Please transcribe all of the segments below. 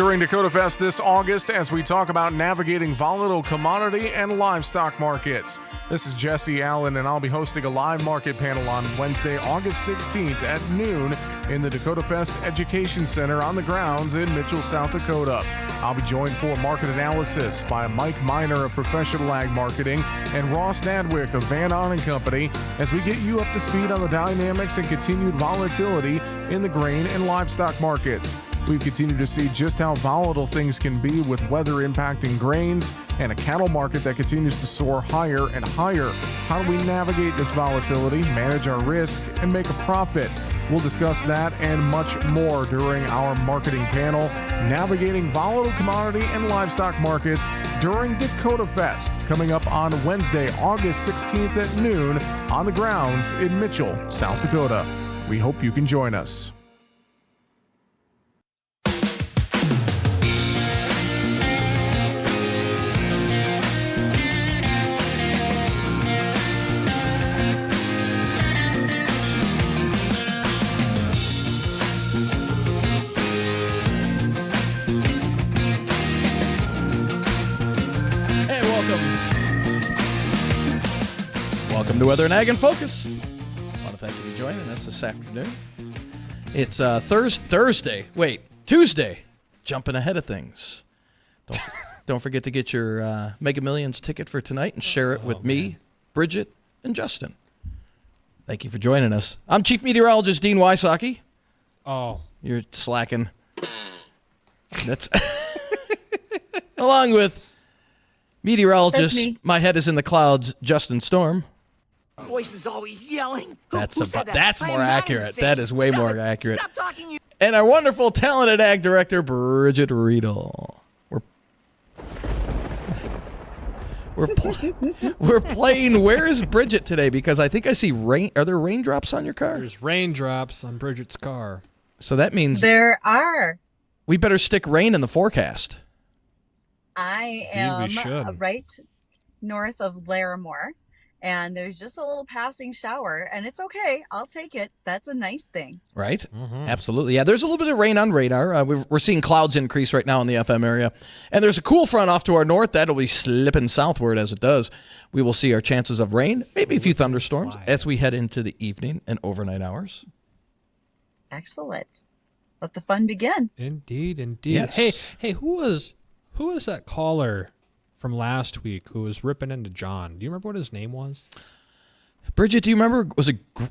During Dakota Fest this August, as we talk about navigating volatile commodity and livestock markets. This is Jesse Allen, and I'll be hosting a live market panel on Wednesday, August 16th at noon in the Dakota Fest Education Center on the grounds in Mitchell, South Dakota. I'll be joined for market analysis by Mike Miner of Professional Ag Marketing and Ross Nadwick of Van On & Company as we get you up to speed on the dynamics and continued volatility in the grain and livestock markets. We've continued to see just how volatile things can be with weather impacting grains and a cattle market that continues to soar higher and higher. How do we navigate this volatility, manage our risk, and make a profit? We'll discuss that and much more during our marketing panel, Navigating Volatile Commodity and Livestock Markets during Dakota Fest, coming up on Wednesday, August 16th at noon on the grounds in Mitchell, South Dakota. We hope you can join us. Welcome to Weather and Ag in Focus. I want to thank you for joining us this afternoon. It's Tuesday. Jumping ahead of things. Don't forget to get your Mega Millions ticket for tonight and share it with me, Bridgette, and Justin. Thank you for joining us. I'm Chief Meteorologist Dean Wysocki. Oh. You're slacking. That's along with meteorologist, my head is in the clouds, Justin Storm. Voice is always yelling. That's more accurate. That is way more accurate. Stop talking, you. And our wonderful, talented ag director, Bridgette Readel. We're playing. Where is Bridgette today? Because I think I see rain. Are there raindrops on your car? There's raindrops on Bridgette's car. So that means there are. We better stick rain in the forecast. I am right north of Larimore, and there's just a little passing shower, and it's okay. I'll take it. That's a nice thing. Right? Mm-hmm. Absolutely. Yeah, there's a little bit of rain on radar. We're seeing clouds increase right now in the FM area. And there's a cool front off to our north. That'll be slipping southward as it does. We will see our chances of rain, maybe a few thunderstorms as we head into the evening and overnight hours. Excellent. Let the fun begin. Indeed. Yes. Hey, who was that caller from last week who was ripping into John? Do you remember what his name was? Bridgette, do you remember?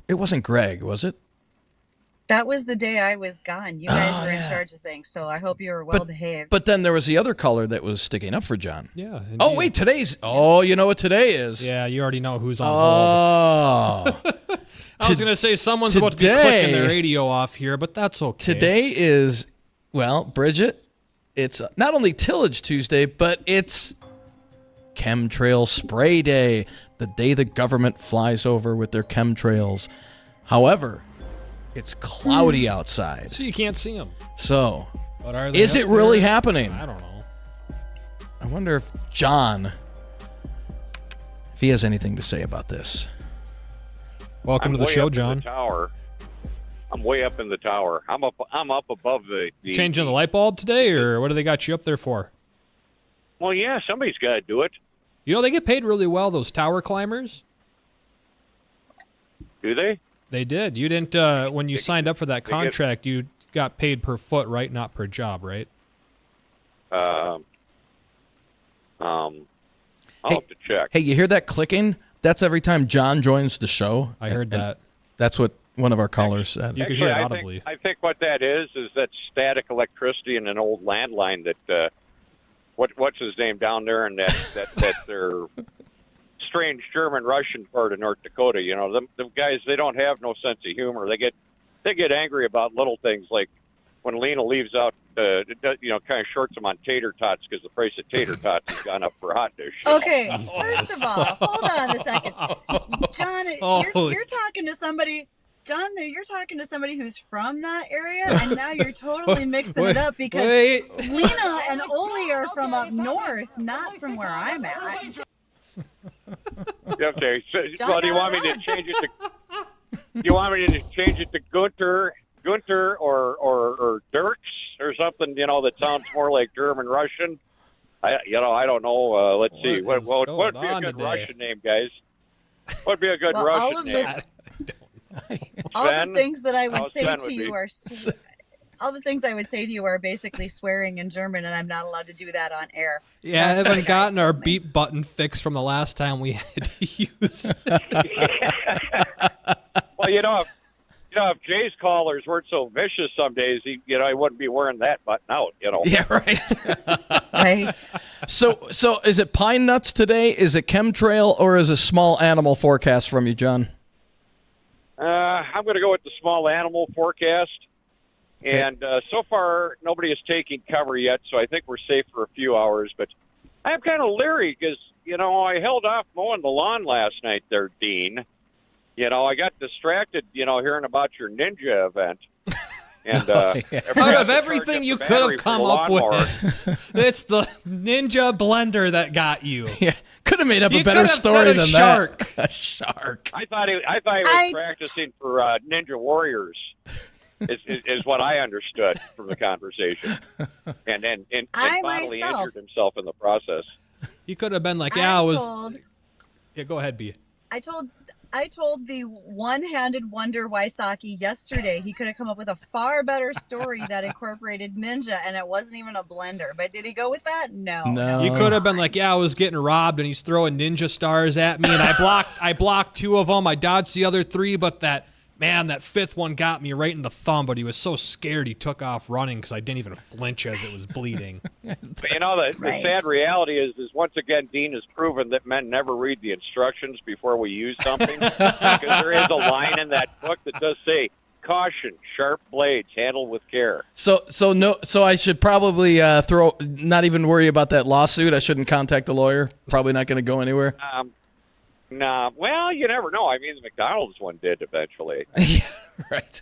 It wasn't Greg, was it? That was the day I was gone. You guys were in charge of things, so I hope you were well behaved. But then there was the other caller that was sticking up for John. Yeah. Indeed. Oh, wait, you know what today is? Yeah, you already know who's on hold. I was going to say someone's about to be clicking their radio off here, but that's okay. Today is, Bridgette, it's not only Tillage Tuesday, but it's Chemtrail Spray Day, the day the government flies over with their chemtrails. However, it's cloudy outside. So you can't see them. So, but are they is it really happening? I don't know. I wonder if John, if he has anything to say about this. Welcome to the show, John. I'm way up in the tower. I'm up above the changing the light bulb today, or what do they got you up there for? Well, yeah, somebody's got to do it. You know, they get paid really well, those tower climbers. Do they? They did. You didn't, when you signed up for that contract, you got paid per foot, right? Not per job, right? I'll have to check. Hey, you hear that clicking? That's every time John joins the show. I heard that. That's what one of our callers said. You could hear it audibly. I think what that is that static electricity in an old landline that, what's his name down there in that their strange German-Russian part of North Dakota. You know, the guys, they don't have no sense of humor. They get angry about little things like when Lena leaves out, kind of shorts them on tater tots because the price of tater tots has gone up for hot dish. Okay, first of all, hold on a second. John, you're talking to somebody... John, you're talking to somebody who's from that area, and now you're totally mixing it up because Lena and Oli are from up north, not from where I'm at. Okay, so, well, do you want me to change it to? Do you want me to change it to Gunter or Dirks or something, that sounds more like German Russian? I don't know. Let's see. What would be a good Russian name, guys? What would be a good Russian name? All the things that I would say to you are all the things I would say to you are basically swearing in German, and I'm not allowed to do that on air. Yeah, I haven't gotten our beep button fixed from the last time we had to use it. Well, if Jay's callers weren't so vicious some days, he wouldn't be wearing that button out, Yeah, right. Right. So is it pine nuts today? Is it chemtrail, or is it small animal forecast from you, John? I'm going to go with the small animal forecast. Okay. And so far, nobody is taking cover yet, so I think we're safe for a few hours. But I'm kind of leery because, I held off mowing the lawn last night there, Dean. I got distracted, hearing about your ninja event. And out of everything you could have come up with, it's the ninja blender that got you. Yeah, could have made up a better story than shark. That. A shark. I thought he was practicing for Ninja Warriors. Is what I understood from the conversation, and bodily injured himself in the process. He could have been like, Yeah, go ahead, B. I told the one-handed wonder Wysocki yesterday he could have come up with a far better story that incorporated ninja, and it wasn't even a blender. But did he go with that? No. You could have been like, I was getting robbed, and he's throwing ninja stars at me, and I blocked 2 of them. I dodged the other 3, but that 5th one got me right in the thumb, but he was so scared he took off running because I didn't even flinch as it was bleeding. The sad reality is once again, Dean has proven that men never read the instructions before we use something. Because there is a line in that book that does say, caution, sharp blades, handle with care. So I should probably not even worry about that lawsuit. I shouldn't contact a lawyer. Probably not going to go anywhere. Nah, well, you never know. I mean, the McDonald's one did eventually. Yeah, right.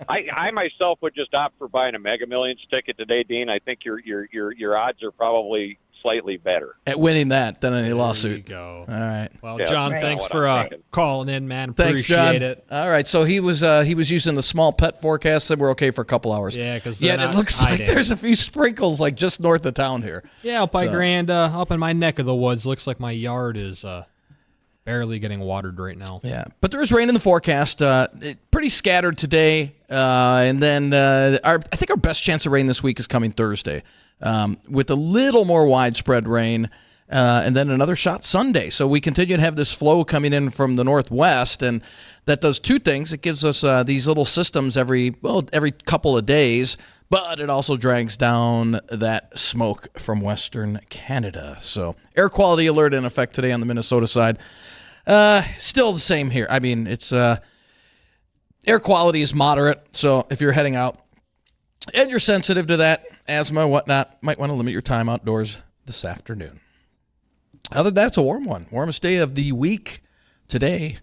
I myself would just opt for buying a Mega Millions ticket today, Dean. I think your odds are probably slightly better at winning that than any lawsuit. There you go. All right. Well, yeah, John, thanks for calling in, man. Thanks, John. Appreciate it. All right. So he was using the small pet forecast. Said we're okay for a couple hours. Yeah, because it looks like there's a few sprinkles like just north of town here. Yeah, up by Grand, up in my neck of the woods. Looks like my yard is barely getting watered right now. Yeah, but there is rain in the forecast. Pretty scattered today, and then I think our best chance of rain this week is coming Thursday, with a little more widespread rain, and then another shot Sunday. So we continue to have this flow coming in from the northwest, and that does 2 things. It gives us these little systems every couple of days, but it also drags down that smoke from Western Canada. So air quality alert in effect today on the Minnesota side. Still the same here. I mean, it's air quality is moderate, so if you're heading out and you're sensitive to that, asthma, whatnot, might want to limit your time outdoors this afternoon. Other than that, it's a warm one. Warmest day of the week today.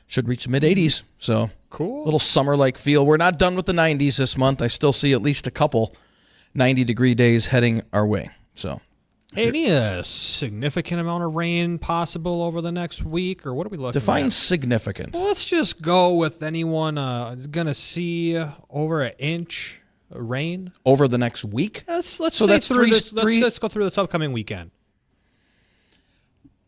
Should reach the mid-80s, so cool. Little summer-like feel. We're not done with the 90s this month. I still see at least a couple 90-degree days heading our way. So, any significant amount of rain possible over the next week, or what are we looking at? Define significant. Well, let's just go with anyone is going to see over an inch of rain over the next week. Let's go through this upcoming weekend.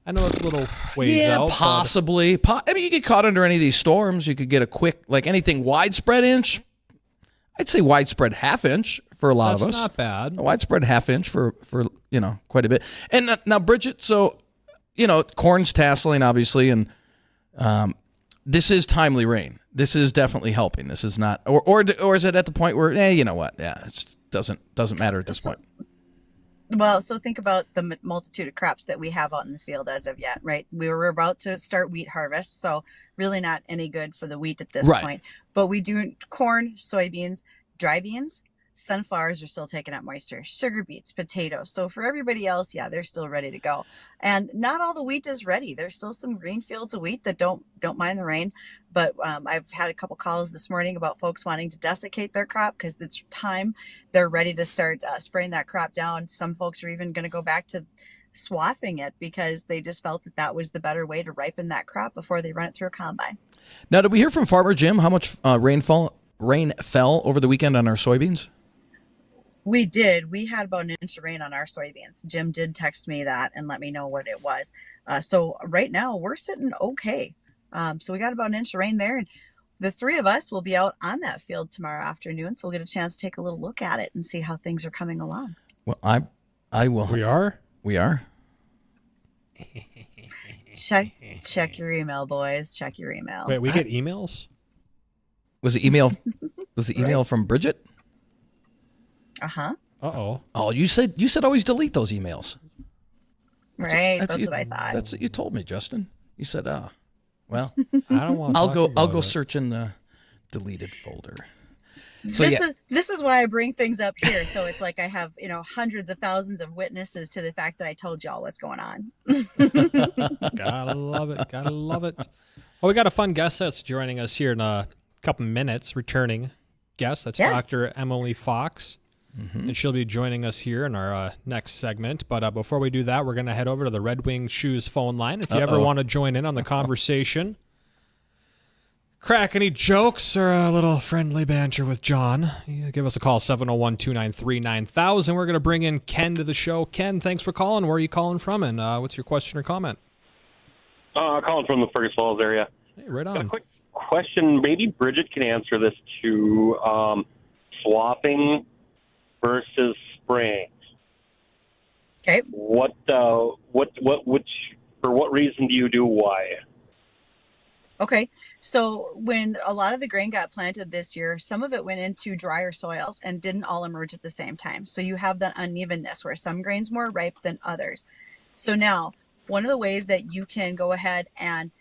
I know it's a little ways out. Yeah, possibly. I mean, you get caught under any of these storms. You could get a quick, anything widespread inch. I'd say widespread half inch for a lot of us. That's not bad. A widespread half inch for quite a bit. And now, Bridgette, so, corn's tasseling, obviously, and this is timely rain. This is definitely helping. This is not, or is it at the point where, you know what? Yeah, it just doesn't matter at this point. Well, so think about the multitude of crops that we have out in the field as of yet, right? We were about to start wheat harvest, so really not any good for the wheat at this point. But we do corn, soybeans, dry beans, sunflowers are still taking up moisture, sugar beets, potatoes. So for everybody else, yeah, they're still ready to go. And not all the wheat is ready. There's still some green fields of wheat that don't mind the rain. But I've had a couple calls this morning about folks wanting to desiccate their crop because it's time. They're ready to start spraying that crop down. Some folks are even going to go back to swathing it because they just felt that was the better way to ripen that crop before they run it through a combine. Now, did we hear from Farmer Jim how much rainfall rain fell over the weekend on our soybeans? We did. We had about an inch of rain on our soybeans. Jim did text me that and let me know what it was. So right now we're sitting okay. So we got about an inch of rain there, and the three of us will be out on that field tomorrow afternoon. So we'll get a chance to take a little look at it and see how things are coming along. Well, I will. We are? We are. Check your email, boys. Check your email. Wait, we get emails? Was the email from Bridgette? Uh-huh. Uh-oh. Oh, you said always delete those emails. Right. That's what I thought. That's what you told me, Justin. You said, well, I don't want to I'll go search in the deleted folder. So this is why I bring things up here. So it's like I have, hundreds of thousands of witnesses to the fact that I told y'all what's going on. Gotta love it. Gotta love it. Well, we got a fun guest that's joining us here in a couple minutes, returning guest. That's Yes. Dr. Emily Fox. And she'll be joining us here in our next segment. But before we do that, we're going to head over to the Red Wing Shoes phone line. If you ever want to join in on the conversation, crack any jokes or a little friendly banter with John, give us a call, 701-293-9000. We're going to bring in Ken to the show. Ken, thanks for calling. Where are you calling from, and what's your question or comment? Calling from the Fergus Falls area. Hey, right Got a on. quick question. Maybe Bridgette can answer this too. Swathing versus spraying. Okay. Which, for what reason do you do why? Okay. So when a lot of the grain got planted this year, some of it went into drier soils and didn't all emerge at the same time. So you have that unevenness where some grain's more ripe than others. So now, one of the ways that you can go ahead and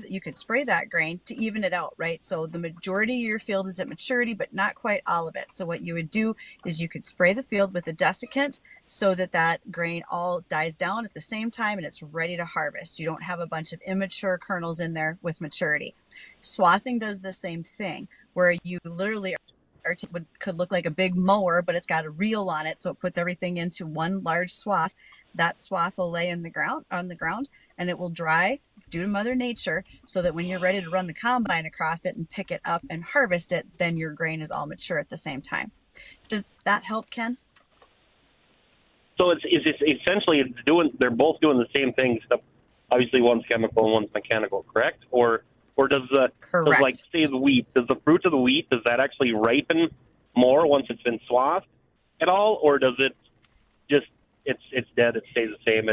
you can spray that grain to even it out, right? So the majority of your field is at maturity, but not quite all of it. So what you would do is you could spray the field with a desiccant so that grain all dies down at the same time and it's ready to harvest. You don't have a bunch of immature kernels in there with maturity. Swathing does the same thing, where you literally could look like a big mower, but it's got a reel on it, so it puts everything into one large swath. That swath will lay on the ground, and it will dry due to Mother Nature, so that when you're ready to run the combine across it and pick it up and harvest it, then your grain is all mature at the same time. Does that help, Ken? So it's essentially they're both doing the same thing, except obviously one's chemical and one's mechanical, correct? Or does Correct. Does say the wheat, does the fruit of the wheat, does that actually ripen more once it's been swathed at all, or does it just it's dead, it stays the same?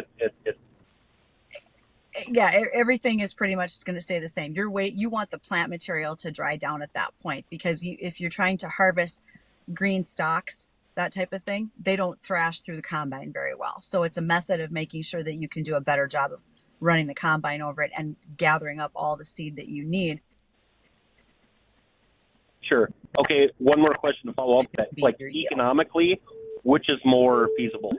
Yeah, everything is pretty much going to stay the same. You want the plant material to dry down at that point, because if you're trying to harvest green stalks, that type of thing, they don't thrash through the combine very well. So it's a method of making sure that you can do a better job of running the combine over it and gathering up all the seed that you need. Sure. Okay, one more question to follow up. Like economically, which is more feasible?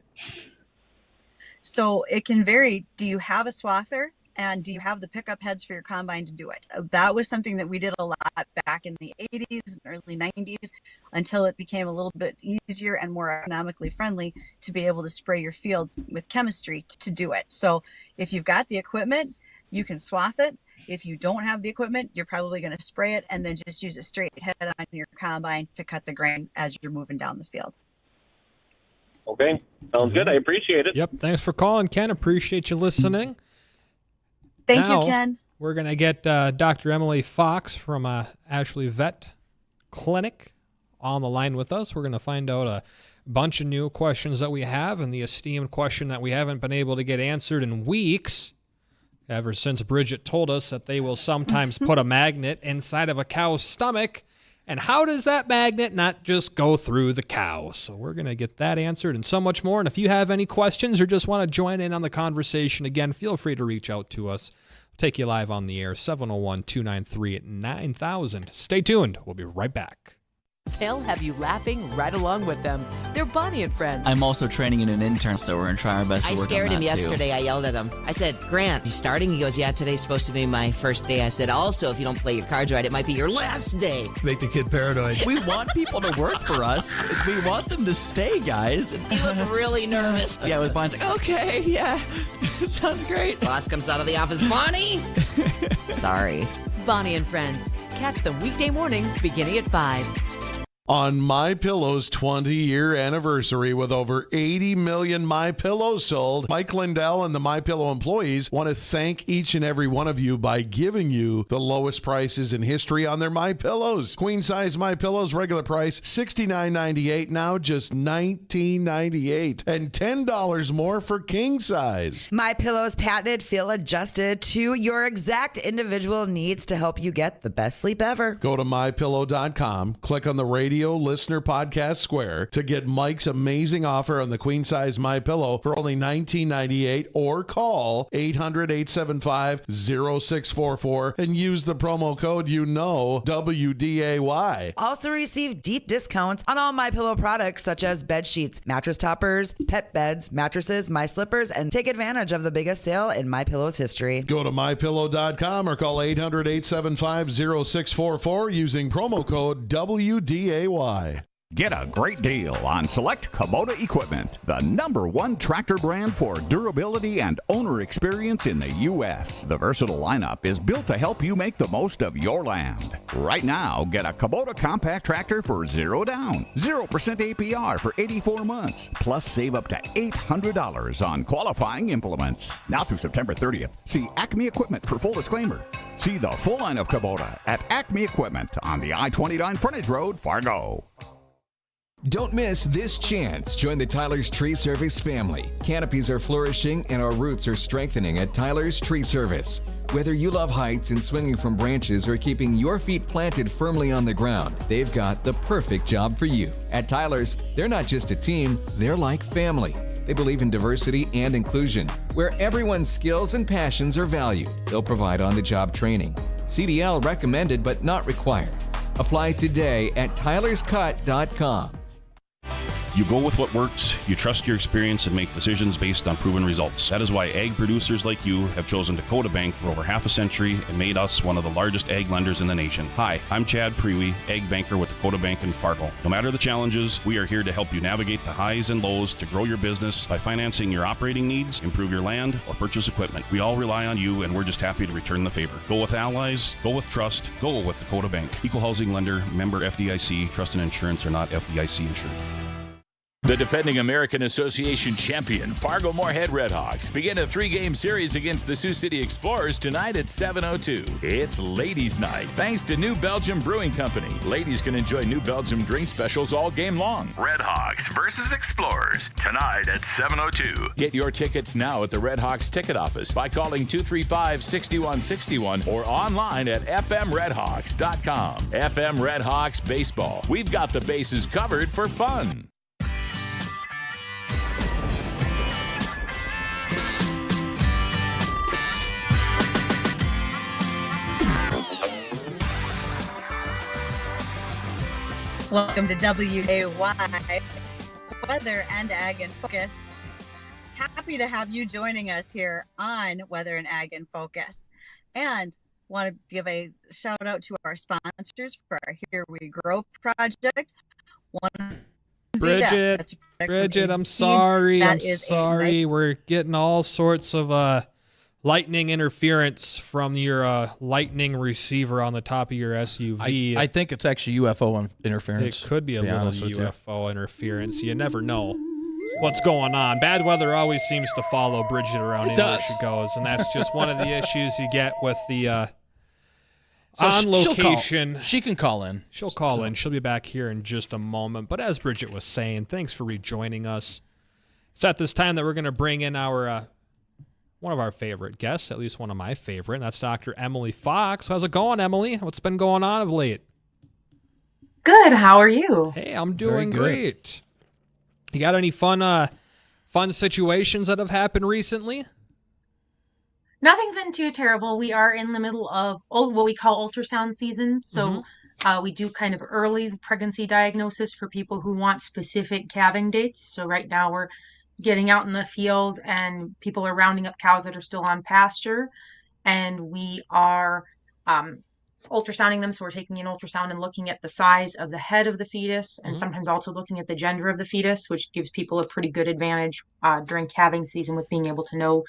So it can vary. Do you have a swather, and do you have the pickup heads for your combine to do it? That was something that we did a lot back in the 80s and early 90s, until it became a little bit easier and more economically friendly to be able to spray your field with chemistry to do it. So if you've got the equipment, you can swath it. If you don't have the equipment, you're probably going to spray it and then just use a straight head on your combine to cut the grain as you're moving down the field. Okay, sounds good. I appreciate it. Yep, thanks for calling, Ken. Appreciate you listening. Thank Now, you, Ken. We're going to get Dr. Emily Fox from Ashley Vet Clinic on the line with us. We're going to find out a bunch of new questions that we have, and the esteemed question that we haven't been able to get answered in weeks, ever since Bridgette told us that they will sometimes put a magnet inside of a cow's stomach. And how does that magnet not just go through the cow? So we're going to get that answered and so much more. And if you have any questions or just want to join in on the conversation, again, feel free to reach out to us. We'll take you live on the air, 701-293-9000. Stay tuned. We'll be right back. They'll have you laughing right along with them. They're Bonnie and Friends. I'm also training in an intern, so we're going to try our best to work on that, I scared him too. yesterday. I yelled at him. I said, Grant, you starting? He goes, yeah, today's supposed to be my first day. I said, also, if you don't play your cards right, it might be your last day. Make the kid paranoid. We want people to work for us. We want them to stay, guys. He looked really nervous. Yeah, with Bonnie's like, okay, yeah, sounds great. Boss comes out of the office, Bonnie! Sorry. Bonnie and Friends, Catch them weekday mornings beginning at 5. On MyPillow's 20-year anniversary with over 80 million MyPillows sold, Mike Lindell and the MyPillow employees want to thank each and every one of you by giving you the lowest prices in history on their MyPillows. Queen size MyPillows regular price $69.98, now just $19.98, and $10 more for king size. MyPillow's patented feel adjusted to your exact individual needs to help you get the best sleep ever. Go to mypillow.com, click on the radio listener podcast square to get Mike's amazing offer on the queen size MyPillow for only $19.98, or call 800-875-0644 and use the promo code WDAY. Also receive deep discounts on all MyPillow products such as bed sheets, mattress toppers, pet beds, mattresses, My Slippers, and take advantage of the biggest sale in MyPillow's history. Go to mypillow.com or call 800-875-0644 using promo code WDAY. Get a great deal on select Kubota equipment, the #1 tractor brand for durability and owner experience in the U.S. The versatile lineup is built to help you make the most of your land. Right now, get a Kubota compact tractor for $0 down, 0% APR for 84 months, plus save up to $800 on qualifying implements. Now through September 30th, see Acme Equipment for full disclaimer. See the full line of Kubota at Acme Equipment on the I-29 frontage road, Fargo. Don't miss this chance. Join the Tyler's Tree Service family. Canopies are flourishing and our roots are strengthening at Tyler's Tree Service. Whether you love heights and swinging from branches or keeping your feet planted firmly on the ground, they've got the perfect job for you. At Tyler's, they're not just a team, they're like family. They believe in diversity and inclusion, where everyone's skills and passions are valued. They'll provide on-the-job training. CDL recommended but not required. Apply today at tylerscut.com. You go with what works, you trust your experience, and make decisions based on proven results. That is why ag producers like you have chosen Dakota Bank for over half a century and made us one of the largest ag lenders in the nation. Hi, I'm Chad Prewy, ag banker with Dakota Bank in Fargo. No matter the challenges, we are here to help you navigate the highs and lows to grow your business by financing your operating needs, improve your land, or purchase equipment. We all rely on you, and we're just happy to return the favor. Go with allies, go with trust, go with Dakota Bank. Equal housing lender, member FDIC, trust and insurance are not FDIC insured. The defending American Association champion, Fargo-Moorhead Redhawks, begin a 3-game series against the Sioux City Explorers tonight at 7:02. It's Ladies' Night, thanks to New Belgium Brewing Company. Ladies can enjoy New Belgium drink specials all game long. Redhawks versus Explorers, tonight at 7:02. Get your tickets now at the Redhawks ticket office by calling 235-6161 or online at fmredhawks.com. FM Redhawks Baseball. We've got the bases covered for fun. Welcome to WDAY, Weather and Ag in Focus. Happy to have you joining us here on Weather and Ag in Focus. And want to give a shout out to our sponsors for our Here We Grow project. Bridgette, I'm sorry. We're getting all sorts of lightning interference from your lightning receiver on the top of your SUV. I think it's actually UFO interference. It could be a little UFO interference. You never know what's going on. Bad weather always seems to follow Bridgette around anywhere she goes, and that's just one of the issues you get with the on location. She can call in. She'll call in. She'll be back here in just a moment. But as Bridgette was saying, thanks for rejoining us. It's at this time that we're going to bring in our one of our favorite guests, at least one of my favorite, and that's Dr. Emily Fox. How's it going, Emily? What's been going on of late? Good. How are you? Hey, I'm doing great. You got any fun situations that have happened recently? Nothing's been too terrible. We are in the middle of what we call ultrasound season. So we do kind of early pregnancy diagnosis for people who want specific calving dates. So right now we're getting out in the field and people are rounding up cows that are still on pasture, and we are ultrasounding them. So we're taking an ultrasound and looking at the size of the head of the fetus, and sometimes also looking at the gender of the fetus, which gives people a pretty good advantage during calving season with being able to know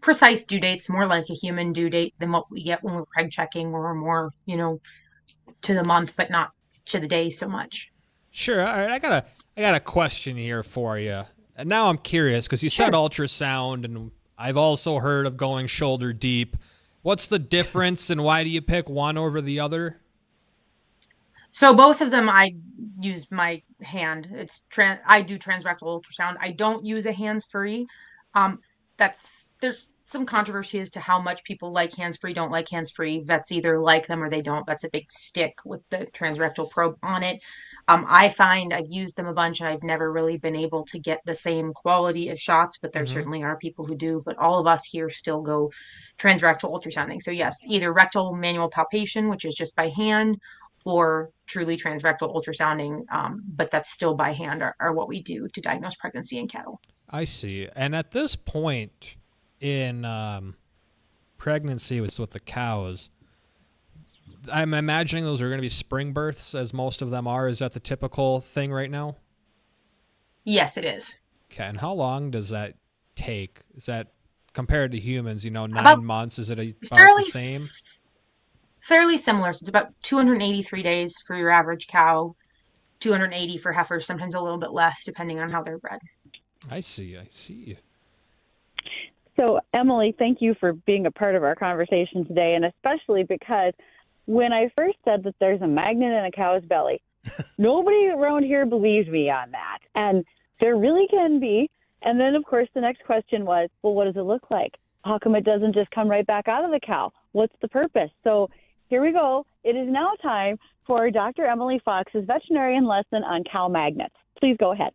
precise due dates, more like a human due date than what we get when we're preg checking, where we're more, to the month, but not to the day so much. Sure. All right. I got a question here for you. And now I'm curious because you said ultrasound, and I've also heard of going shoulder deep. What's the difference, and why do you pick one over the other? So both of them, I use my hand. I do transrectal ultrasound. I don't use a hands-free. There's some controversy as to how much people like hands-free, don't like hands-free. Vets either like them or they don't. That's a big stick with the transrectal probe on it. I find I've used them a bunch and I've never really been able to get the same quality of shots, but there certainly are people who do. But all of us here still go transrectal ultrasounding. So yes, either rectal manual palpation, which is just by hand, or truly transrectal ultrasounding, but that's still by hand are what we do to diagnose pregnancy in cattle. I see. And at this point in pregnancy with the cows, I'm imagining those are going to be spring births, as most of them are. Is that the typical thing right now? Yes, it is. Okay. And how long does that take? Is that compared to humans, 9 months? Is it about the same? Fairly similar. So it's about 283 days for your average cow, 280 for heifers, sometimes a little bit less depending on how they're bred. I see. So, Emily, thank you for being a part of our conversation today, and especially because when I first said that there's a magnet in a cow's belly, nobody around here believed me on that. And there really can be. And then, of course, the next question was, well, what does it look like? How come it doesn't just come right back out of the cow? What's the purpose? So here we go. It is now time for Dr. Emily Fox's veterinarian lesson on cow magnets. Please go ahead.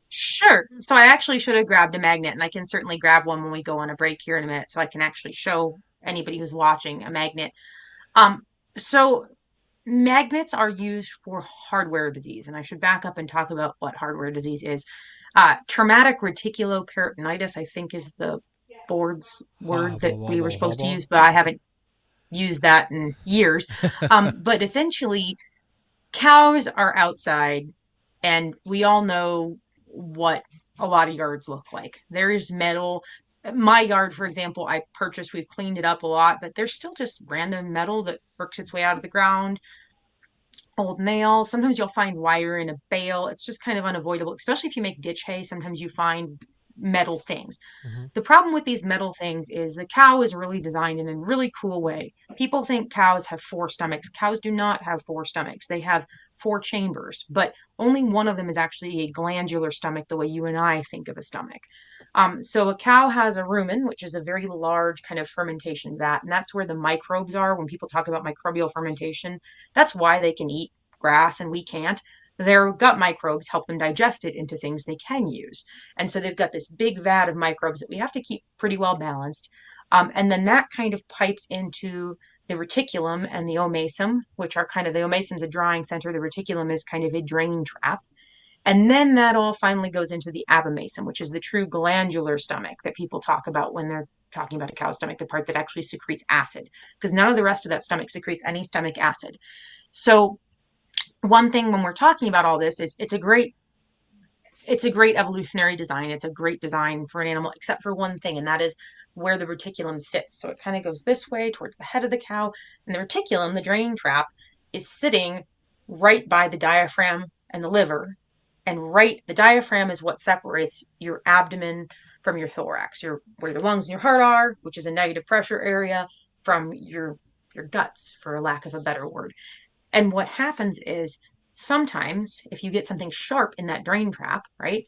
Sure. So I actually should have grabbed a magnet, and I can certainly grab one when we go on a break here in a minute so I can actually show anybody who's watching a magnet. So magnets are used for hardware disease, and I should back up and talk about what hardware disease is. Traumatic reticuloperitonitis, I think, is the board's word that we were supposed to use, but I haven't used that in years. But essentially, cows are outside, and we all know what a lot of yards look like. There's metal. My yard, for example, I purchased, we've cleaned it up a lot, but there's still just random metal that works its way out of the ground. Old nails. Sometimes you'll find wire in a bale. It's just kind of unavoidable, especially if you make ditch hay. Sometimes you find metal things. The problem with these metal things is the cow is really designed in a really cool way. People think cows have 4 stomachs. Cows do not have 4 stomachs. They have 4 chambers, but only one of them is actually a glandular stomach, the way you and I think of a stomach. So a cow has a rumen, which is a very large kind of fermentation vat, and that's where the microbes are. When people talk about microbial fermentation, that's why they can eat grass and we can't. Their gut microbes help them digest it into things they can use. And so they've got this big vat of microbes that we have to keep pretty well balanced. And then that kind of pipes into the reticulum and the omasum, which are kind of, the omasum's a drying center. The reticulum is kind of a drain trap. And then that all finally goes into the abomasum, which is the true glandular stomach that people talk about when they're talking about a cow's stomach, the part that actually secretes acid, because none of the rest of that stomach secretes any stomach acid. So one thing when we're talking about all this is it's a great evolutionary design. It's a great design for an animal, except for one thing, and that is where the reticulum sits. So it kind of goes this way towards the head of the cow, and the reticulum, the drain trap, is sitting right by the diaphragm and the liver. And the diaphragm is what separates your abdomen from your thorax, where your lungs and your heart are, which is a negative pressure area, from your guts, for a lack of a better word. And what happens is sometimes if you get something sharp in that drain trap, right,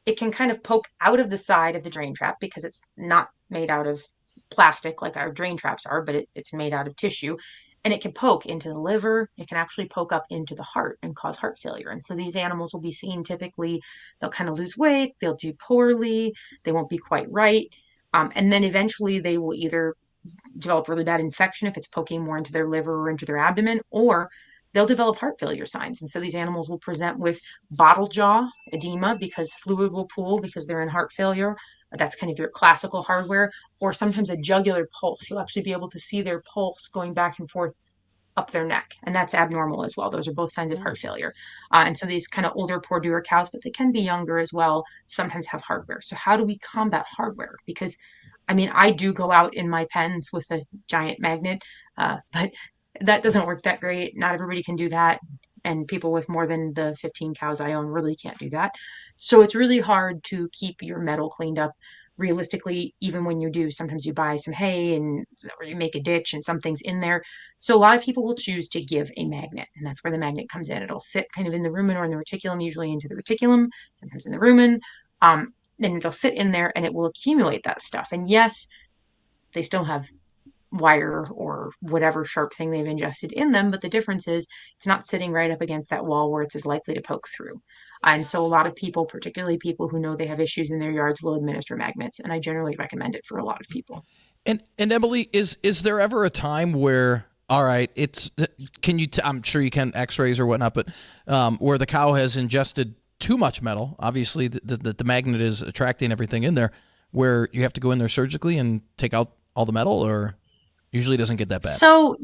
it can kind of poke out of the side of the drain trap because it's not made out of plastic like our drain traps are, but it's made out of tissue. And it can poke into the liver. It can actually poke up into the heart and cause heart failure. And so these animals will be seen typically, they'll kind of lose weight, they'll do poorly, they won't be quite right. And then eventually they will either develop really bad infection if it's poking more into their liver or into their abdomen, or they'll develop heart failure signs. And so these animals will present with bottle jaw edema because fluid will pool because they're in heart failure. That's kind of your classical hardware, or sometimes a jugular pulse. You'll actually be able to see their pulse going back and forth up their neck, and that's abnormal as well. Those are both signs of heart failure. And so these kind of older, poor doer cows, but they can be younger as well, sometimes have hardware. So how do we combat hardware? Because I mean, I do go out in my pens with a giant magnet, but That doesn't work that great. Not everybody can do that. And people with more than the 15 cows I own really can't do that. So it's really hard to keep your meadow cleaned up. Realistically, even when you do, sometimes you buy some hay and or you make a ditch and something's in there. So a lot of people will choose to give a magnet, and that's where the magnet comes in. It'll sit kind of in the rumen or in the reticulum, usually into the reticulum, sometimes in the rumen. Then it'll sit in there and it will accumulate that stuff. And yes, they still have wire or whatever sharp thing they've ingested in them, but the difference is it's not sitting right up against that wall where it's as likely to poke through. And so a lot of people, particularly people who know they have issues in their yards, will administer magnets, and I generally recommend it for a lot of people. And Emily, is there ever a time where, all right, I'm sure you can X-rays or whatnot, but where the cow has ingested too much metal, obviously the magnet is attracting everything in there, where you have to go in there surgically and take out all the metal, or usually doesn't get that bad? So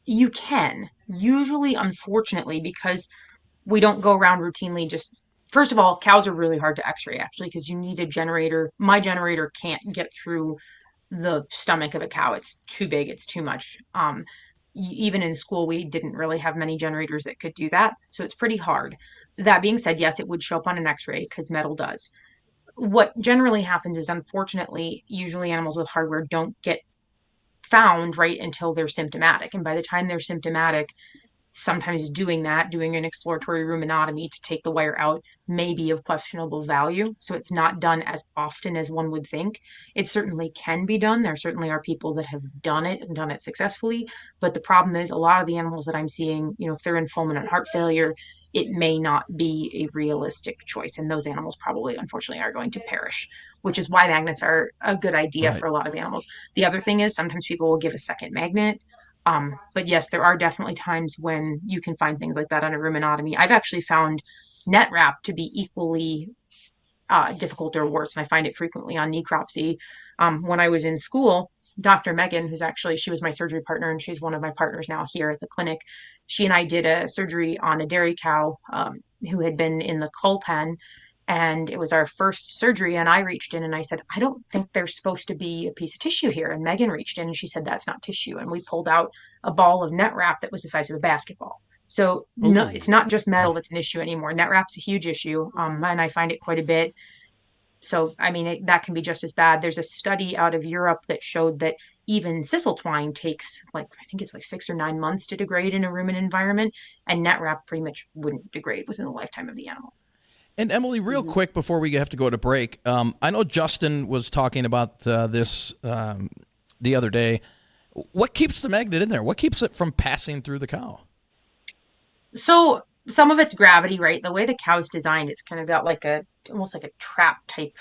you can. Usually, unfortunately, because we don't go around routinely first of all, cows are really hard to x-ray actually, because you need a generator. My generator can't get through the stomach of a cow. It's too big. It's too much. Even in school, we didn't really have many generators that could do that. So it's pretty hard. That being said, yes, it would show up on an x-ray because metal does. What generally happens is, unfortunately, usually animals with hardware don't get found right until they're symptomatic. And by the time they're symptomatic, sometimes doing an exploratory ruminotomy to take the wire out may be of questionable value. So it's not done as often as one would think. It certainly can be done. There certainly are people that have done it and done it successfully. But the problem is a lot of the animals that I'm seeing, if they're in fulminant heart failure, it may not be a realistic choice. And those animals probably, unfortunately, are going to perish, which is why magnets are a good idea for a lot of animals. The other thing is sometimes people will give a second magnet. But yes, there are definitely times when you can find things like that on a ruminotomy. I've actually found net wrap to be equally difficult or worse, and I find it frequently on necropsy. When I was in school, Dr. Megan, she was my surgery partner, and she's one of my partners now here at the clinic. She and I did a surgery on a dairy cow who had been in the cull pen. And it was our first surgery, and I reached in and I said, I don't think there's supposed to be a piece of tissue here. And Megan reached in and she said, that's not tissue. And we pulled out a ball of net wrap that was the size of a basketball. So no, it's not just metal that's an issue anymore. Net wrap's a huge issue, and I find it quite a bit. So, I mean, that can be just as bad. There's a study out of Europe that showed that even sisal twine takes I think it's 6 or 9 months to degrade in a rumen environment, and net wrap pretty much wouldn't degrade within the lifetime of the animal. And Emily, real quick before we have to go to break, I know Justin was talking about this the other day. What keeps the magnet in there? What keeps it from passing through the cow? So some of it's gravity, right? The way the cow's designed, it's kind of got almost like a trap type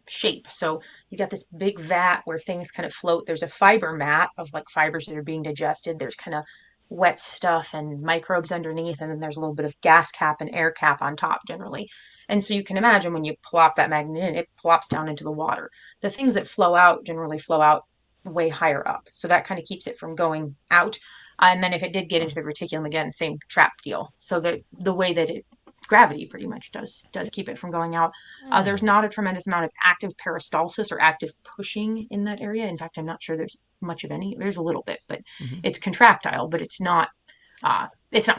shape. So you got this big vat where things kind of float. There's a fiber mat of fibers that are being digested. There's kind of wet stuff and microbes underneath, and then there's a little bit of gas cap and air cap on top generally. And so you can imagine when you plop that magnet in, it plops down into the water. The things that flow out generally flow out way higher up. So that kind of keeps it from going out. And then if it did get into the reticulum, again, same trap deal. So the way that gravity pretty much does keep it from going out. There's not a tremendous amount of active peristalsis or active pushing in that area. In fact, I'm not sure there's much of any. There's a little bit, but it's contractile, but it's not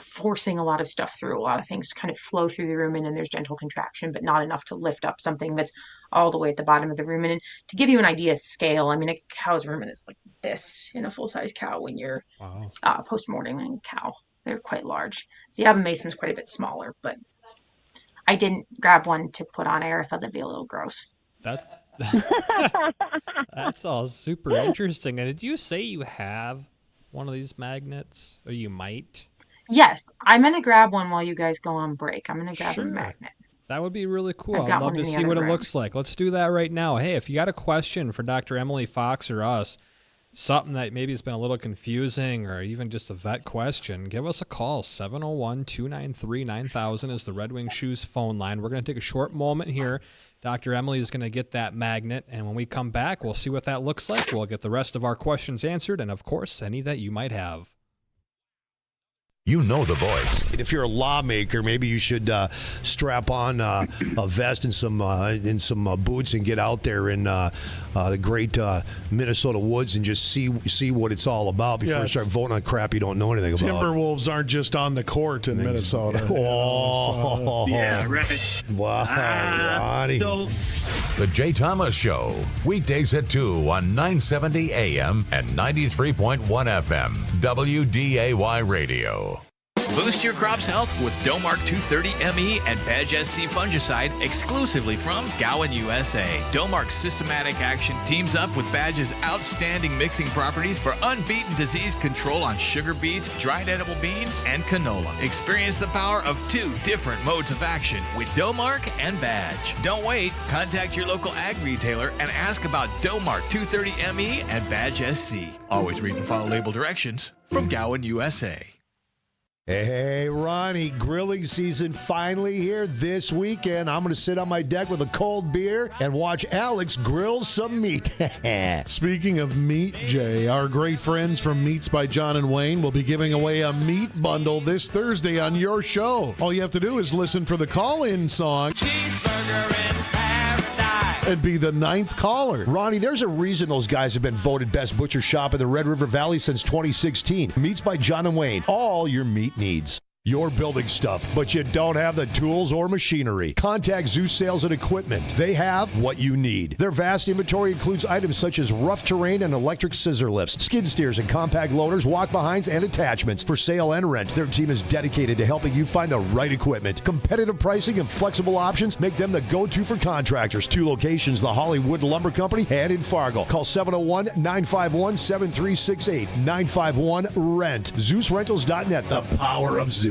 forcing a lot of stuff through. A lot of things kind of flow through the rumen, and there's gentle contraction, but not enough to lift up something that's all the way at the bottom of the rumen. And to give you an idea of scale, I mean, a cow's rumen is like this in a full-size cow when you're post-mortem cow. They're quite large. The abomasum is quite a bit smaller, but I didn't grab one to put on air. I thought that'd be a little gross. That's all super interesting. And did you say you have one of these magnets, or you might? Yes, I'm going to grab one while you guys go on break. I'm going to grab a magnet. That would be really cool. I'd love to see what it looks like. Let's do that right now. Hey, if you got a question for Dr. Emily Fox or us, something that maybe has been a little confusing or even just a vet question, give us a call. 701-293-9000 is the Red Wing Shoes phone line. We're going to take a short moment here. Dr. Emily is going to get that magnet, and when we come back, we'll see what that looks like. We'll get the rest of our questions answered, and, of course, any that you might have. You know the voice. If you're a lawmaker, maybe you should strap on a vest and some boots and get out there in the great Minnesota woods and just see what it's all about before you start voting on crap you don't know anything about. Timberwolves aren't just on the court in Minnesota. Oh, yeah, right. Wow, Ronnie. The Jay Thomas Show, weekdays at 2 on 970 AM and 93.1 FM, WDAY Radio. Boost your crop's health with Domark 230 ME and Badge SC fungicide exclusively from Gowan, USA. Domark's systematic action teams up with Badge's outstanding mixing properties for unbeaten disease control on sugar beets, dried edible beans, and canola. Experience the power of 2 different modes of action with Domark and Badge. Don't wait. Contact your local ag retailer and ask about Domark 230 ME and Badge SC. Always read and follow label directions from Gowan, USA. Hey, Ronnie, grilling season finally here this weekend. I'm going to sit on my deck with a cold beer and watch Alex grill some meat. Speaking of meat, Jay, our great friends from Meats by John and Wayne will be giving away a meat bundle this Thursday on your show. All you have to do is listen for the call-in song. Cheeseburger in paradise. And be the 9th caller. Ronnie, there's a reason those guys have been voted best butcher shop in the Red River Valley since 2016. Meats by John and Wayne. All your meat needs. You're building stuff, but you don't have the tools or machinery. Contact Zeus Sales and Equipment. They have what you need. Their vast inventory includes items such as rough terrain and electric scissor lifts, skid steers and compact loaders, walk-behinds, and attachments for sale and rent. Their team is dedicated to helping you find the right equipment. Competitive pricing and flexible options make them the go-to for contractors. 2 locations, the Hollywood Lumber Company and in Fargo. Call 701-951-7368. 951-RENT. ZeusRentals.net. The power of Zeus.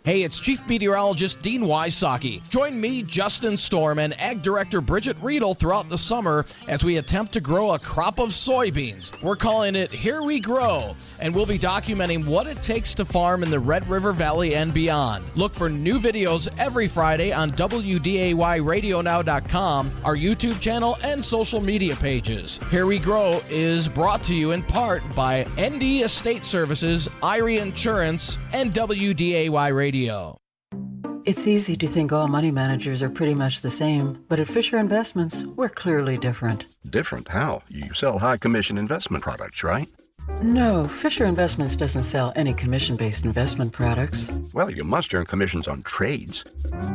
Hey, it's Chief Meteorologist Dean Wysocki. Join me, Justin Storm, and Ag Director Bridgette Readel throughout the summer as we attempt to grow a crop of soybeans. We're calling it Here We Grow, and we'll be documenting what it takes to farm in the Red River Valley and beyond. Look for new videos every Friday on WDAYRadioNow.com, our YouTube channel, and social media pages. Here We Grow is brought to you in part by ND Estate Services, Irie Insurance, and WDAY Radio. It's easy to think all money managers are pretty much the same, but at Fisher Investments, we're clearly different. Different? How? You sell high commission investment products, right? No, Fisher Investments doesn't sell any commission-based investment products. Well, you must earn commissions on trades.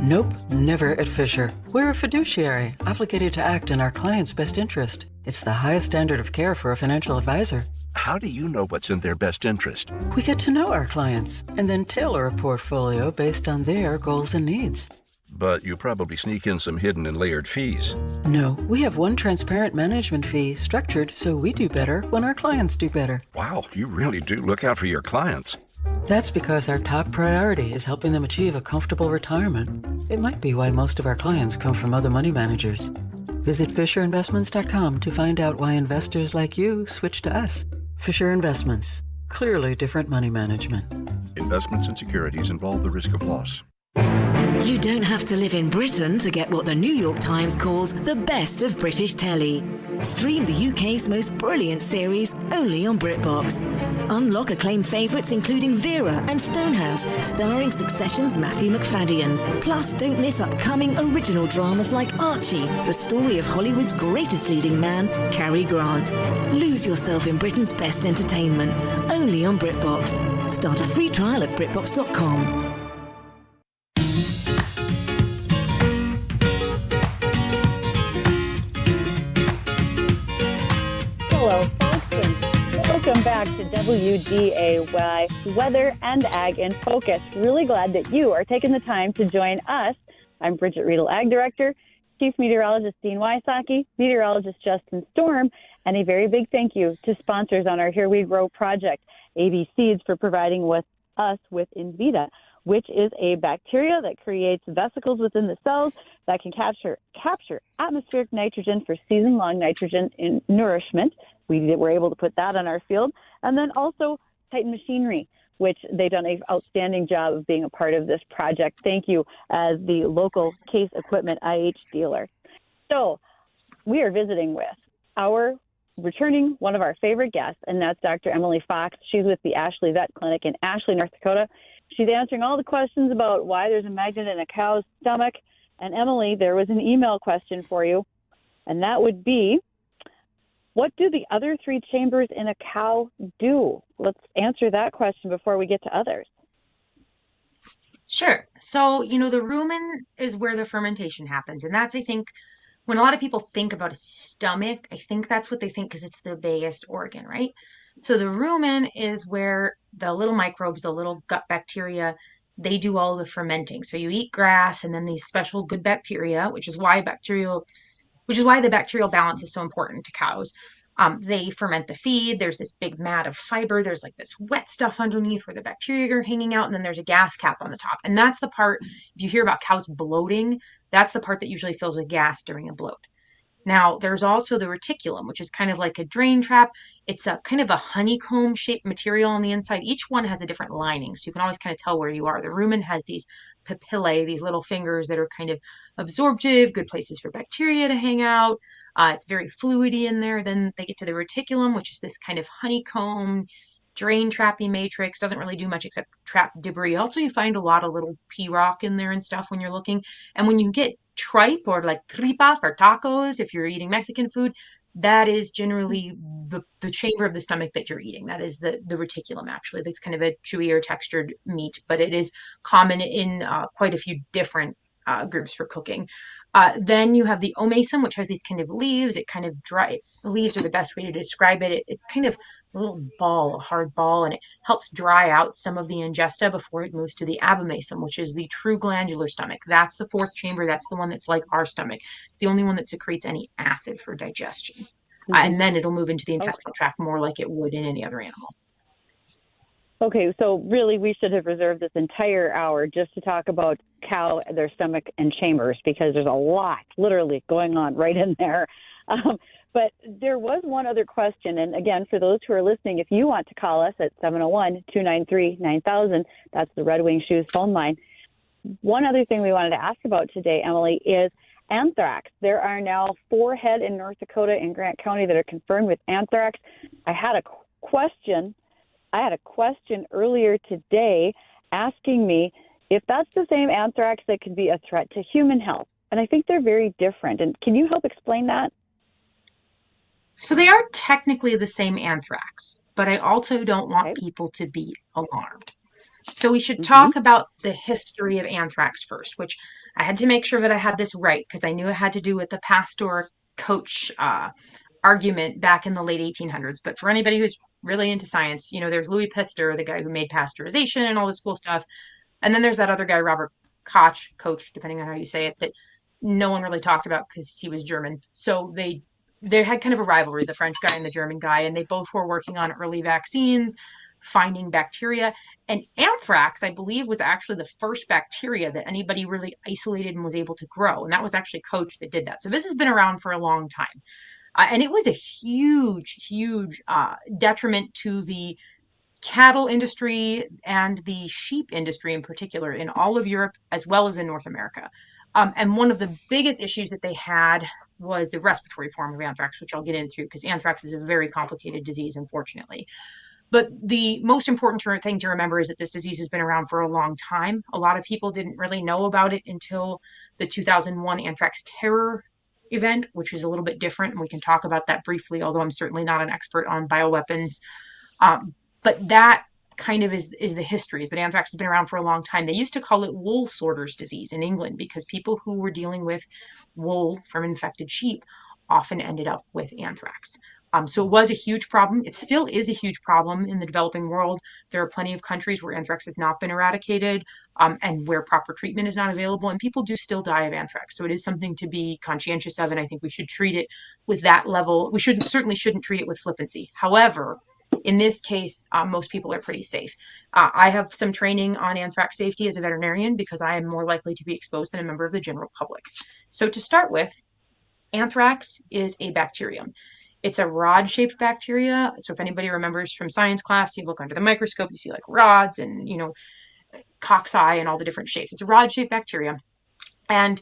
Nope, never at Fisher. We're a fiduciary, obligated to act in our client's best interest. It's the highest standard of care for a financial advisor. How do you know what's in their best interest? We get to know our clients and then tailor a portfolio based on their goals and needs. But you probably sneak in some hidden and layered fees. No, we have one transparent management fee structured so we do better when our clients do better. Wow, you really do look out for your clients. That's because our top priority is helping them achieve a comfortable retirement. It might be why most of our clients come from other money managers. Visit FisherInvestments.com to find out why investors like you switch to us. Fisher Investments. Clearly different money management. Investments and securities involve the risk of loss. You don't have to live in Britain to get what the New York Times calls the best of British telly. Stream the UK's most brilliant series only on BritBox. Unlock acclaimed favourites including Vera and Stonehouse, starring Succession's Matthew McFadden. Plus, don't miss upcoming original dramas like Archie, the story of Hollywood's greatest leading man, Cary Grant. Lose yourself in Britain's best entertainment, only on BritBox. Start a free trial at BritBox.com. Hello, folks, and welcome back to WDAY Weather and Ag in Focus. Really glad that you are taking the time to join us. I'm Bridgette Readel, Ag Director, Chief Meteorologist Dean Wysocki, Meteorologist Justin Storm, and a very big thank you to sponsors on our Here We Grow project, AB Seeds, for providing us with Invita, which is a bacteria that creates vesicles within the cells that can capture atmospheric nitrogen for season-long nitrogen in nourishment. We were able to put that on our field. And then also Titan Machinery, which they've done an outstanding job of being a part of this project. Thank you as the local Case Equipment IH dealer. So we are visiting with our returning one of our favorite guests, and that's Dr. Emily Fox. She's with the Ashley Vet Clinic in Ashley, North Dakota. She's answering all the questions about why there's a magnet in a cow's stomach. And Emily, there was an email question for you, and that would be, what do the other 3 chambers in a cow do? Let's answer that question before we get to others. Sure. So, the rumen is where the fermentation happens. And that's, I think, when a lot of people think about a stomach, I think that's what they think because it's the biggest organ, right? So the rumen is where the little microbes, the little gut bacteria, they do all the fermenting. So you eat grass and then these special good bacteria, which is why the bacterial balance is so important to cows. They ferment the feed. There's this big mat of fiber. There's like this wet stuff underneath where the bacteria are hanging out. And then there's a gas cap on the top. And that's the part, if you hear about cows bloating, that's the part that usually fills with gas during a bloat. Now, there's also the reticulum, which is kind of like a drain trap. It's a kind of a honeycomb shaped material on the inside. Each one has a different lining, so you can always kind of tell where you are. The rumen has these papillae, these little fingers that are kind of absorptive, good places for bacteria to hang out. It's very fluidy in there. Then they get to the reticulum, which is this kind of honeycomb drain trappy matrix. Doesn't really do much except trap debris. Also, you find a lot of little pea rock in there and stuff when you're looking. And when you get tripe or like tripa for tacos, if you're eating Mexican food, that is generally the chamber of the stomach that you're eating. That is the reticulum, actually. That's kind of a chewier textured meat, but it is common in quite a few different groups for cooking. Then you have the omasum, which has these kind of leaves. It kind of leaves are the best way to describe it. It's kind of a little ball, a hard ball, and it helps dry out some of the ingesta before it moves to the abomasum, which is the true glandular stomach. That's the 4th chamber. That's the one that's like our stomach. It's the only one that secretes any acid for digestion. And then it'll move into the intestinal tract more like it would in any other animal. Okay, so really we should have reserved this entire hour just to talk about cow, their stomach, and chambers, because there's a lot literally going on right in there. But there was one other question, and again, for those who are listening, if you want to call us at 701-293-9000, that's the Red Wing Shoes phone line. One other thing we wanted to ask about today, Emily, is anthrax. There are now 4 head in North Dakota in Grant County that are confirmed with anthrax. I had a question earlier today asking me if that's the same anthrax that could be a threat to human health. And I think they're very different. And can you help explain that? So they are technically the same anthrax, but I also don't want people to be alarmed. So we should talk about the history of anthrax first, which I had to make sure that I had this right because I knew it had to do with the pastor-coach argument back in the late 1800s. But for anybody who's really into science, there's Louis Pasteur, the guy who made pasteurization and all this cool stuff. And then there's that other guy, Robert Koch, depending on how you say it, that no one really talked about because he was German. So they had kind of a rivalry, the French guy and the German guy, and they both were working on early vaccines, finding bacteria. And anthrax, I believe, was actually the first bacteria that anybody really isolated and was able to grow. And that was actually Koch that did that. So this has been around for a long time. And it was a huge detriment to the cattle industry and the sheep industry in particular in all of Europe as well as in North America. And one of the biggest issues that they had was the respiratory form of anthrax, which I'll get into because anthrax is a very complicated disease, unfortunately. But the most important thing to remember is that this disease has been around for a long time. A lot of people didn't really know about it until the 2001 anthrax terror event, which is a little bit different. And we can talk about that briefly, although I'm certainly not an expert on bioweapons. But that kind of is the history, is that anthrax has been around for a long time. They used to call it wool sorters disease in England because people who were dealing with wool from infected sheep often ended up with anthrax. So it was a huge problem. It still is a huge problem in the developing world. There are plenty of countries where anthrax has not been eradicated and where proper treatment is not available. And people do still die of anthrax. So it is something to be conscientious of. And I think we should treat it with that level. We certainly shouldn't treat it with flippancy. However, in this case, most people are pretty safe. I have some training on anthrax safety as a veterinarian because I am more likely to be exposed than a member of the general public. So to start with, anthrax is a bacterium. It's a rod-shaped bacteria. So if anybody remembers from science class, you look under the microscope, you see like rods and, cocci and all the different shapes. It's a rod-shaped bacteria. And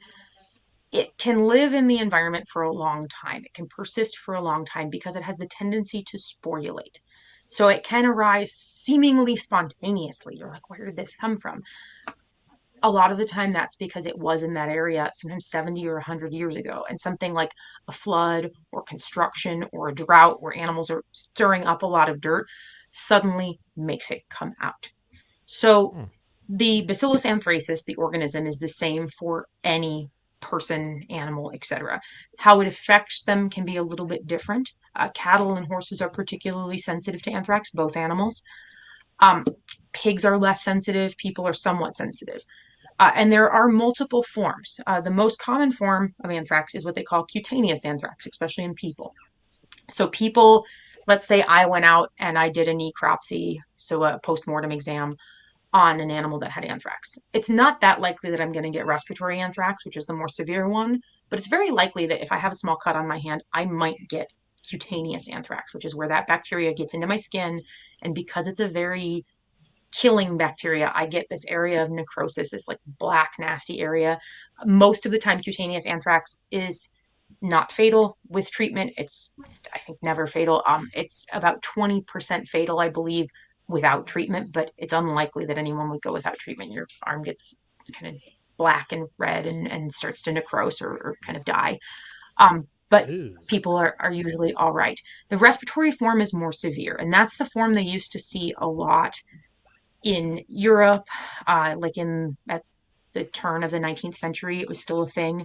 it can live in the environment for a long time. It can persist for a long time because it has the tendency to sporulate. So it can arise seemingly spontaneously. You're like, where did this come from? A lot of the time that's because it was in that area sometimes 70 or 100 years ago, and something like a flood or construction or a drought where animals are stirring up a lot of dirt suddenly makes it come out. So the Bacillus anthracis, the organism, is the same for any person, animal, etc. How it affects them can be a little bit different. Cattle and horses are particularly sensitive to anthrax, both animals. Pigs are less sensitive, people are somewhat sensitive. And there are multiple forms. The most common form of anthrax is what they call cutaneous anthrax, especially in people. So people, let's say I went out and I did a necropsy, so a postmortem exam on an animal that had anthrax. It's not that likely that I'm going to get respiratory anthrax, which is the more severe one, but it's very likely that if I have a small cut on my hand, I might get cutaneous anthrax, which is where that bacteria gets into my skin. And because it's a very killing bacteria, I get this area of necrosis, this like black, nasty area. Most of the time, cutaneous anthrax is not fatal. With treatment, it's, I think, never fatal. It's about 20% fatal, I believe, without treatment, but it's unlikely that anyone would go without treatment. Your arm gets kind of black and red and starts to necrose or kind of die. But people are usually all right. The respiratory form is more severe, and that's the form they used to see a lot in Europe, like at the turn of the 19th century. It was still a thing.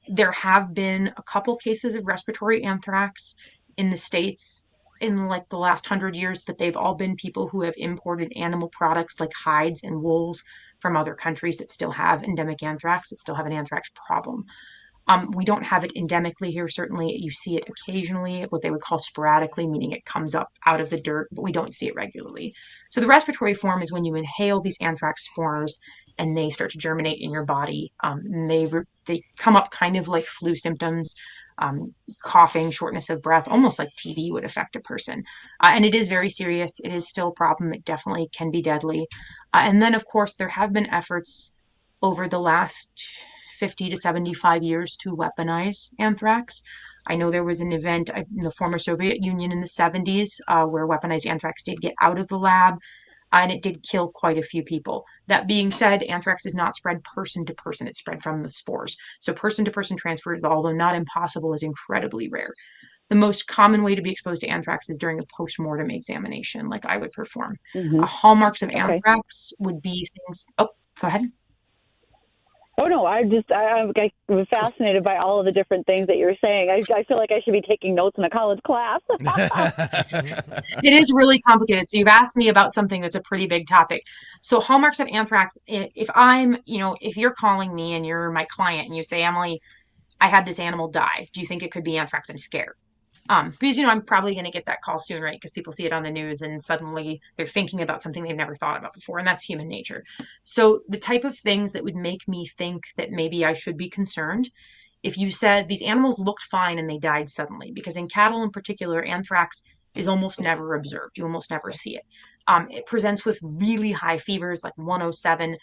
There have been a couple cases of respiratory anthrax in the States in like the last 100 years, but they've all been people who have imported animal products like hides and wools from other countries that still have endemic anthrax, that still have an anthrax problem. We don't have it endemically here. Certainly you see it occasionally, what they would call sporadically, meaning it comes up out of the dirt, but we don't see it regularly. So the respiratory form is when you inhale these anthrax spores and they start to germinate in your body. And they come up kind of like flu symptoms, coughing, shortness of breath, almost like TB would affect a person. And it is very serious. It is still a problem. It definitely can be deadly. And then, of course, there have been efforts over the last 50 to 75 years to weaponize anthrax. I know there was an event in the former Soviet Union in the 70s where weaponized anthrax did get out of the lab, and it did kill quite a few people. That being said, anthrax is not spread person to person. It's spread from the spores. So person to person transfer, although not impossible, is incredibly rare. The most common way to be exposed to anthrax is during a postmortem examination, like I would perform. Hallmarks of anthrax would be things. Oh, go ahead. Oh no, I was fascinated by all of the different things that you're saying. I feel like I should be taking notes in a college class. It is really complicated. So you've asked me about something that's a pretty big topic. So hallmarks of anthrax, if you're calling me and you're my client and you say, Emily, I had this animal die, do you think it could be anthrax? I'm scared. Because, I'm probably going to get that call soon, right? Because people see it on the news and suddenly they're thinking about something they've never thought about before. And that's human nature. So the type of things that would make me think that maybe I should be concerned, if you said these animals looked fine and they died suddenly, because in cattle in particular, anthrax is almost never observed. You almost never see it. It presents with really high fevers, like 107.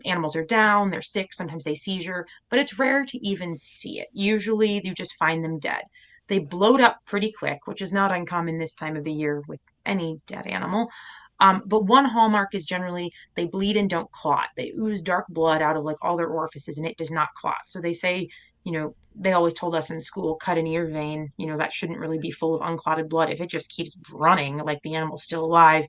Animals are down, they're sick, sometimes they seizure, but it's rare to even see it. Usually you just find them dead. They bloat up pretty quick, which is not uncommon this time of the year with any dead animal. But one hallmark is generally they bleed and don't clot. They ooze dark blood out of like all their orifices and it does not clot. So they say, they always told us in school, cut an ear vein, that shouldn't really be full of unclotted blood. If it just keeps running like the animal's still alive,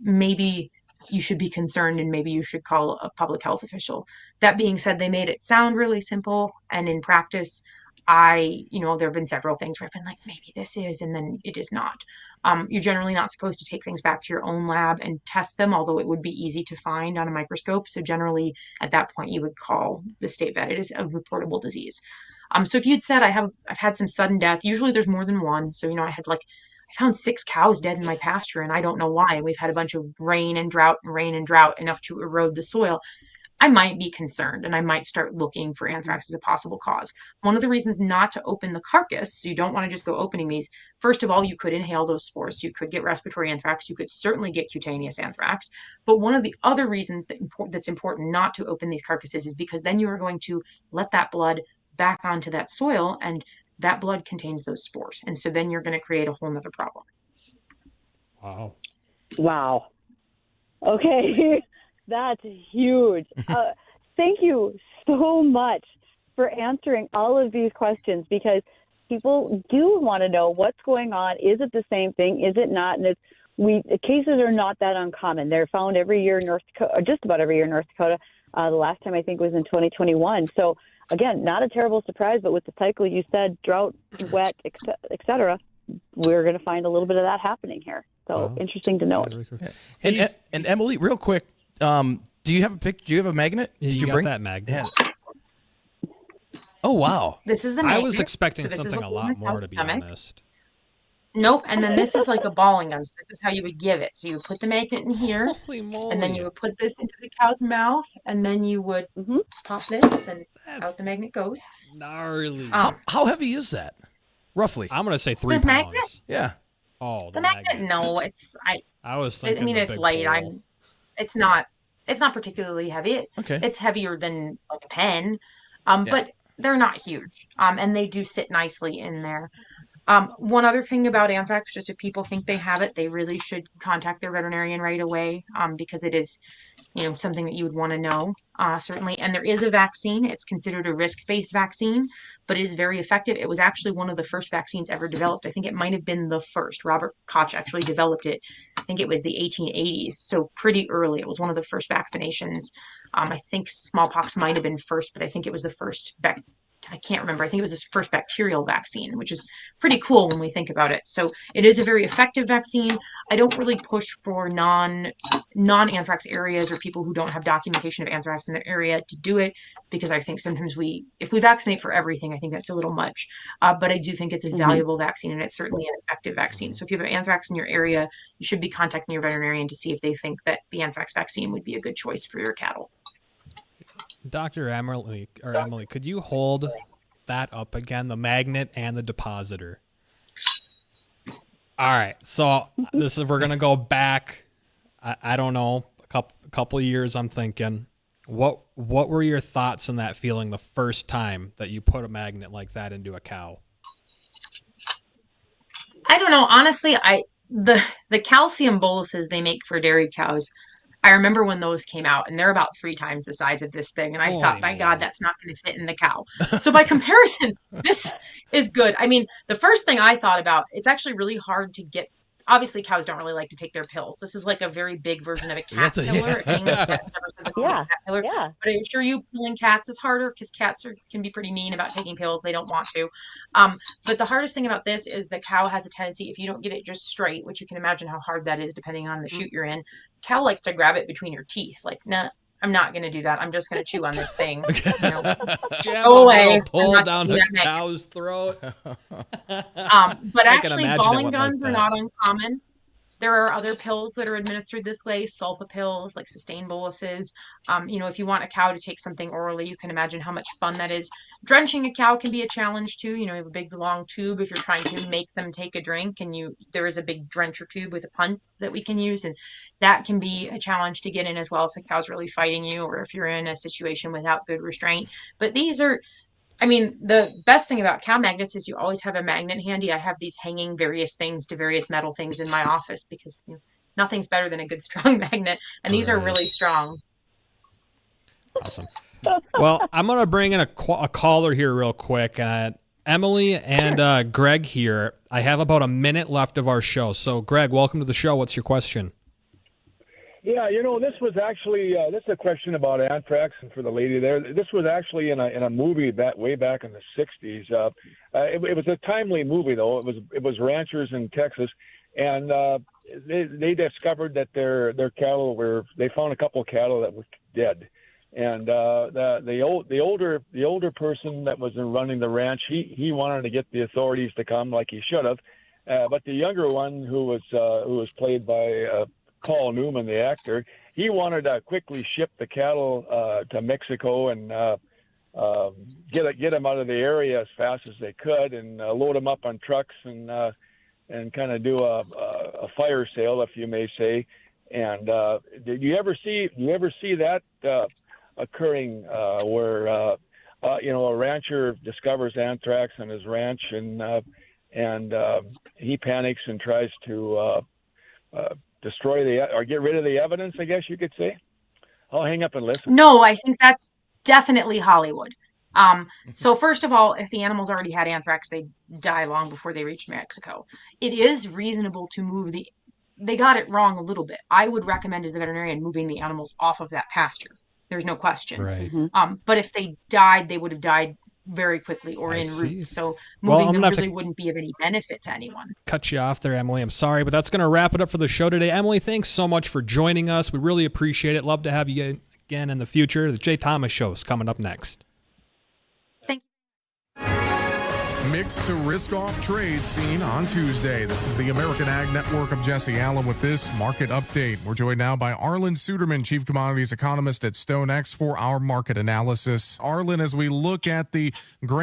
maybe you should be concerned and maybe you should call a public health official. That being said, they made it sound really simple. And in practice, there have been several things where I've been like, maybe this is, and then it is not. You're generally not supposed to take things back to your own lab and test them, although it would be easy to find on a microscope. So generally at that point, you would call the state vet. It is a reportable disease. So if you'd said I've had some sudden death, usually there's more than one. So, I found 6 cows dead in my pasture and I don't know why. And we've had a bunch of rain and drought enough to erode the soil. I might be concerned and I might start looking for anthrax as a possible cause. One of the reasons not to open the carcass, so you don't want to just go opening these, first of all, you could inhale those spores. You could get respiratory anthrax. You could certainly get cutaneous anthrax. But one of the other reasons that's important not to open these carcasses is because then you are going to let that blood back onto that soil, and that blood contains those spores. And so then you're going to create a whole nother problem. Wow. Wow. Okay. That's huge. Thank you so much for answering all of these questions, because people do want to know what's going on. Is it the same thing? Is it not? And cases are not that uncommon. They're found every year in North Dakota, or just about every year in North Dakota. The last time I think was in 2021. So again, not a terrible surprise, but with the cycle you said, drought, wet, et cetera, we're going to find a little bit of that happening here. So interesting to note. And Emily, real quick, do you have a picture? Do you have a magnet? Yeah, Did you got bring that magnet? Yeah. Oh wow! This is the I magnet. was expecting So this is something what a goes in lot the more, cow's to be stomach. honest. Nope. And then this is like a balling gun. So this is how you would give it. So you would put the magnet in here, Holy moly. and then you would put this into the cow's mouth, and then you would pop this, and out the magnet goes. Gnarly. How heavy is that? Roughly. I'm gonna say 3 The magnet? pounds. Yeah. Oh, The magnet? No, it's I was thinking. I mean, the it's big light. pole. It's not particularly heavy. Okay. It's heavier than like a pen, but they're not huge. And they do sit nicely in there. One other thing about anthrax, just if people think they have it, they really should contact their veterinarian right away, because it is, something that you would want to know, certainly. And there is a vaccine. It's considered a risk-based vaccine, but it is very effective. It was actually one of the first vaccines ever developed. I think it might have been the first. Robert Koch actually developed it. I think it was the 1880s, so pretty early. It was one of the first vaccinations. I think smallpox might have been first, but I think it was the first I can't remember. I think it was this first bacterial vaccine, which is pretty cool when we think about it. So it is a very effective vaccine. I don't really push for non-anthrax areas or people who don't have documentation of anthrax in their area to do it, because I think sometimes if we vaccinate for everything, I think that's a little much. But I do think it's a valuable vaccine, and it's certainly an effective vaccine. So if you have anthrax in your area, you should be contacting your veterinarian to see if they think that the anthrax vaccine would be a good choice for your cattle. Dr. Emily, could you hold that up again, the magnet and the depositor? All right, so we're gonna go back. I don't know, a couple of years. I'm thinking, what were your thoughts on that feeling the first time that you put a magnet like that into a cow? I don't know, honestly. The calcium boluses they make for dairy cows, I remember when those came out, and they're about 3 times the size of this thing. And I thought, by God, that's not going to fit in the cow. So by comparison, this is good. I mean, the first thing I thought about, it's actually really hard to get. Obviously, cows don't really like to take their pills. This is like a very big version of a cat pillar. But I assure you, pulling cats is harder, because cats can be pretty mean about taking pills. They don't want to. But the hardest thing about this is the cow has a tendency, if you don't get it just straight, which you can imagine how hard that is depending on the chute you're in, cow likes to grab it between your teeth. Like, nah, I'm not going to do that. I'm just going to chew on this thing. Go away. Pull down the cow's throat. But actually, balling guns are not uncommon. There are other pills that are administered this way, sulfa pills, like sustained boluses. If you want a cow to take something orally, you can imagine how much fun that is. Drenching a cow can be a challenge too. You have a big long tube if you're trying to make them take a drink, and there is a big drencher tube with a pump that we can use, and that can be a challenge to get in as well if the cow's really fighting you, or if you're in a situation without good restraint. But the best thing about cow magnets is you always have a magnet handy. I have these hanging various things to various metal things in my office, because nothing's better than a good strong magnet, and these are really strong. Awesome. Well, I'm going to bring in a caller here real quick. Emily and Greg here. I have about a minute left of our show. So, Greg, welcome to the show. What's your question? Yeah, this was actually this is a question about anthrax, and for the lady there, this was actually in a movie way back in the '60s. It was a timely movie, though. It was ranchers in Texas, and they discovered that their cattle they found a couple of cattle that were dead, and the older person that was running the ranch, he wanted to get the authorities to come like he should have, but the younger one who was played by Paul Newman, the actor, he wanted to quickly ship the cattle to Mexico and get them out of the area as fast as they could, and load them up on trucks and kind of do a fire sale, if you may say. And did you ever see that occurring where a rancher discovers anthrax on his ranch, and he panics and tries to destroy or get rid of the evidence, I guess you could say. I'll hang up and listen. No, I think that's definitely Hollywood. So first of all, if the animals already had anthrax, they'd die long before they reached Mexico. It is reasonable to move they got it wrong a little bit. I would recommend as the veterinarian moving the animals off of that pasture. There's no question. Right. But if they died, they would have died very quickly or en route. So moving them really wouldn't be of any benefit to anyone. Cut you off there, Emily. I'm sorry, but that's going to wrap it up for the show today. Emily, thanks so much for joining us. We really appreciate it. Love to have you again in the future. The Jay Thomas Show is coming up next. Mix to risk-off trade seen on Tuesday. This is the American Ag Network. I'm Jesse Allen with this market update. We're joined now by Arlen Suderman, Chief Commodities Economist at StoneX, for our market analysis. Arlen, as we look at the grain